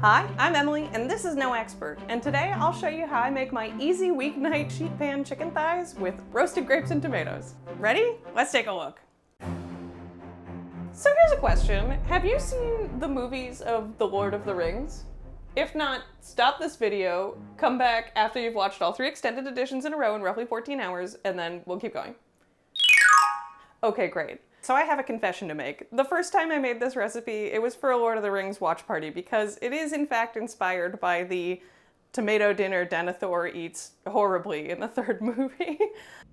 Hi, I'm Emily, and this is No Expert, and today I'll show you how I make my easy weeknight sheet pan chicken thighs with roasted grapes and tomatoes. Ready? Let's take a look. So here's a question. Have you seen the movies of The Lord of the Rings? If not, stop this video, come back after you've watched all 3 extended editions in a row in roughly 14 hours, and then we'll keep going. Okay, great. So I have a confession to make. The first time I made this recipe, it was for a Lord of the Rings watch party because it is in fact inspired by the tomato dinner Denethor eats horribly in the 3rd movie.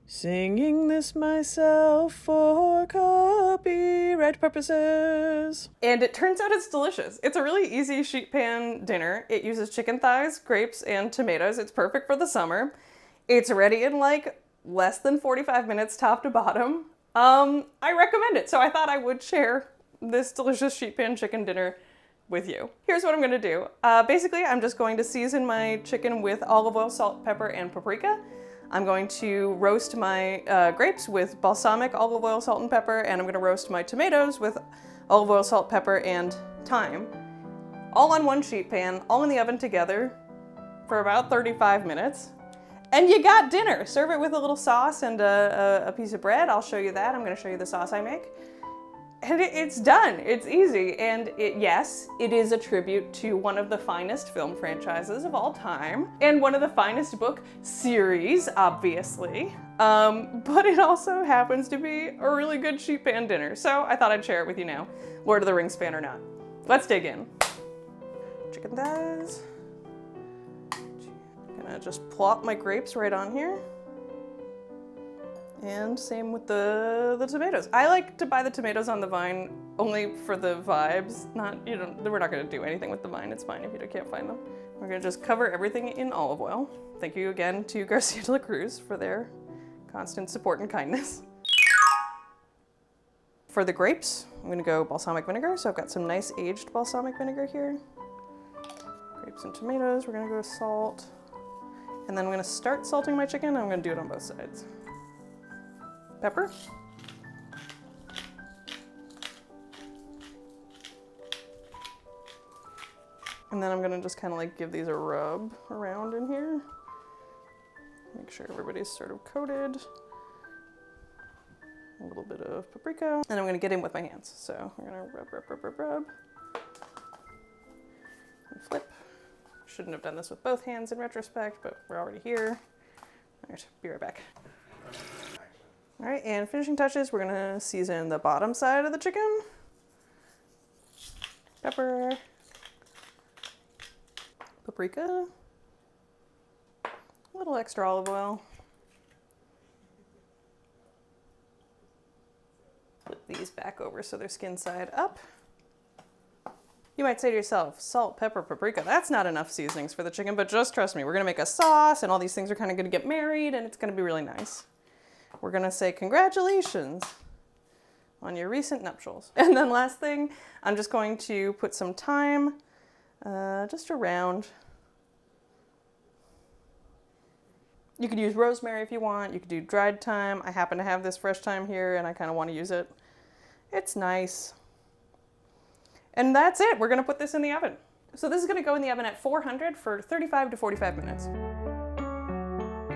Singing this myself for copyright purposes. And it turns out it's delicious. It's a really easy sheet pan dinner. It uses chicken thighs, grapes, and tomatoes. It's perfect for the summer. It's ready in like less than 45 minutes top to bottom. I recommend it, so I thought I would share this delicious sheet pan chicken dinner with you. Here's what I'm gonna do. Basically, I'm just going to season my chicken with olive oil, salt, pepper, and paprika. I'm going to roast my grapes with balsamic, olive oil, salt, and pepper, and I'm gonna roast my tomatoes with olive oil, salt, pepper, and thyme. All on one sheet pan, all in the oven together for about 35 minutes. And you got dinner. Serve it with a little sauce and a piece of bread. I'll show you that. I'm gonna show you the sauce I make. And it's done. It's easy. And yes, it is a tribute to one of the finest film franchises of all time and one of the finest book series, obviously. But it also happens to be a really good sheet pan dinner. So I thought I'd share it with you now, Lord of the Rings fan or not. Let's dig in. Chicken thighs. Gonna just plop my grapes right on here. And same with the tomatoes. I like to buy the tomatoes on the vine only for the vibes. We're not gonna do anything with the vine. It's fine if you can't find them. We're gonna just cover everything in olive oil. Thank you again to Garcia de la Cruz for their constant support and kindness. For the grapes, I'm gonna go balsamic vinegar. So I've got some nice aged balsamic vinegar here. Grapes and tomatoes, we're gonna go salt. And then I'm gonna start salting my chicken. I'm gonna do it on both sides. Pepper. And then I'm gonna just kind of like give these a rub around in here. Make sure everybody's sort of coated. A little bit of paprika. And I'm gonna get in with my hands. So I'm gonna rub. And flip. Shouldn't have done this with both hands in retrospect, but we're already here. All right, be right back. All right, and finishing touches, we're gonna season the bottom side of the chicken. Pepper. Paprika. A little extra olive oil. Flip these back over so they're skin side up. You might say to yourself, salt, pepper, paprika, that's not enough seasonings for the chicken, but just trust me, we're gonna make a sauce and all these things are kind of gonna get married and it's gonna be really nice. We're gonna say congratulations on your recent nuptials. And then last thing, I'm just going to put some thyme just around. You could use rosemary if you want, you could do dried thyme. I happen to have this fresh thyme here and I kind of want to use it. It's nice. And that's it. We're gonna put this in the oven. So this is gonna go in the oven at 400 for 35 to 45 minutes.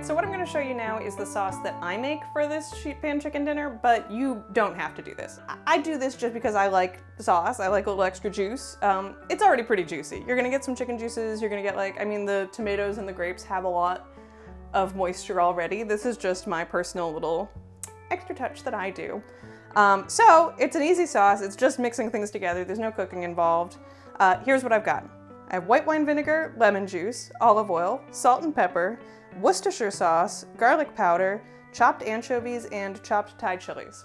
So what I'm gonna show you now is the sauce that I make for this sheet pan chicken dinner, but you don't have to do this. I do this just because I like the sauce. I like a little extra juice. It's already pretty juicy. You're gonna get some chicken juices. You're gonna get the tomatoes and the grapes have a lot of moisture already. This is just my personal little extra touch that I do. So it's an easy sauce. It's just mixing things together. There's no cooking involved. Here's what I've got. I have white wine vinegar, lemon juice, olive oil, salt and pepper, Worcestershire sauce, garlic powder, chopped anchovies, and chopped Thai chilies.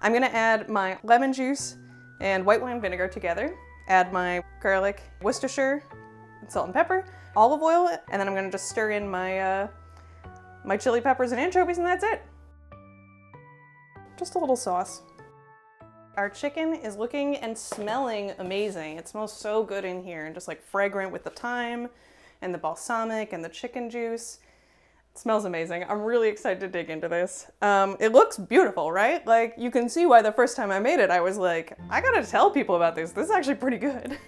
I'm gonna add my lemon juice and white wine vinegar together, add my garlic, Worcestershire, salt and pepper, olive oil, and then I'm gonna just stir in my my chili peppers and anchovies, and that's it. Just a little sauce. Our chicken is looking and smelling amazing. It smells so good in here and just like fragrant with the thyme and the balsamic and the chicken juice. It smells amazing. I'm really excited to dig into this. It looks beautiful, right? Like you can see why the first time I made it, I was like, I gotta tell people about this. This is actually pretty good.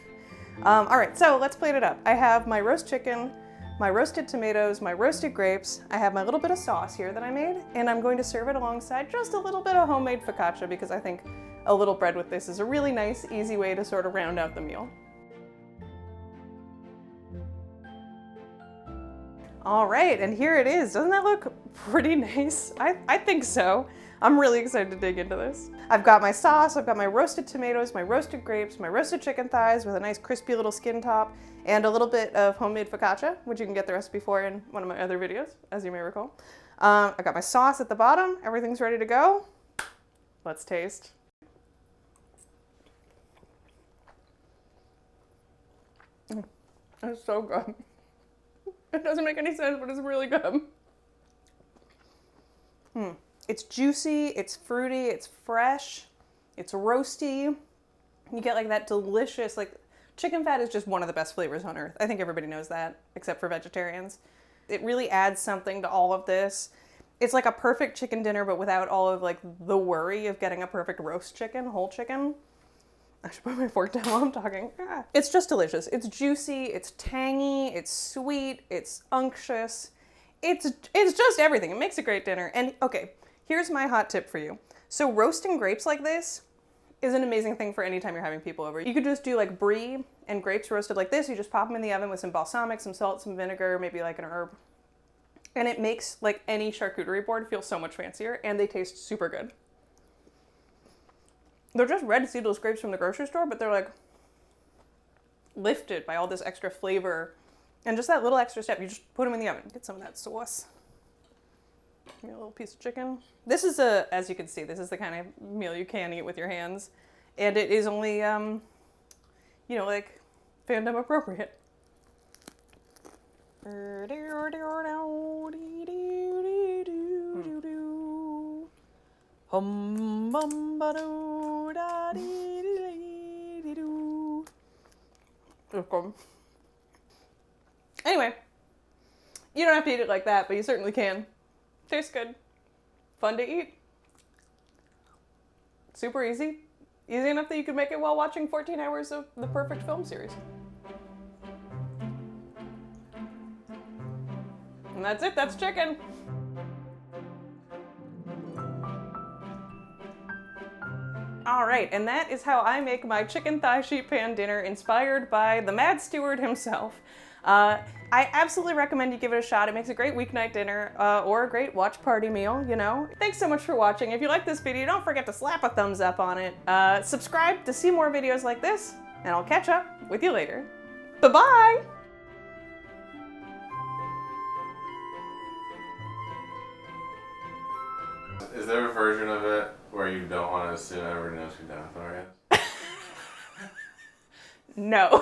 All right, so let's plate it up. I have my roast chicken, my roasted tomatoes, my roasted grapes. I have my little bit of sauce here that I made, and I'm going to serve it alongside just a little bit of homemade focaccia because I think a little bread with this is a really nice, easy way to sort of round out the meal. All right, and here it is. Doesn't that look pretty nice? I think so. I'm really excited to dig into this. I've got my sauce, I've got my roasted tomatoes, my roasted grapes, my roasted chicken thighs with a nice crispy little skin top, and a little bit of homemade focaccia, which you can get the recipe for in one of my other videos, as you may recall. I got my sauce at the bottom. Everything's ready to go. Let's taste. It's so good. It doesn't make any sense, but it's really good. It's juicy, it's fruity, it's fresh, it's roasty. You get like that delicious, like chicken fat is just one of the best flavors on earth. I think everybody knows that, except for vegetarians. It really adds something to all of this. It's like a perfect chicken dinner, but without all of like the worry of getting a perfect roast chicken, whole chicken. I should put my fork down while I'm talking. It's just delicious. It's juicy, it's tangy, it's sweet, it's unctuous. It's just everything. It makes a great dinner. And okay, here's my hot tip for you. So roasting grapes like this is an amazing thing for anytime you're having people over. You could just do like brie and grapes roasted like this. You just pop them in the oven with some balsamic, some salt, some vinegar, maybe like an herb. And it makes like any charcuterie board feel so much fancier, and they taste super good. They're just red seedless grapes from the grocery store, but they're like lifted by all this extra flavor and just that little extra step. You just put them in the oven. Get some of that sauce. Give me a little piece of chicken. This is as you can see, this is the kind of meal you can eat with your hands. And it is only, you know, like fandom appropriate. Anyway, you don't have to eat it like that, but you certainly can. Tastes good. Fun to eat. Super easy. Easy enough that you could make it while watching 14 hours of the perfect film series. And that's it, that's chicken. All right, and that is how I make my chicken thigh sheet pan dinner inspired by the Mad Steward himself. I absolutely recommend you give it a shot. It makes a great weeknight dinner or a great watch party meal, you know. Thanks so much for watching. If you like this video, don't forget to slap a thumbs up on it. Subscribe to see more videos like this, and I'll catch up with you later. Bye-bye! Is there a version of it where you don't want to assume everyone knows who Jonathan is? No.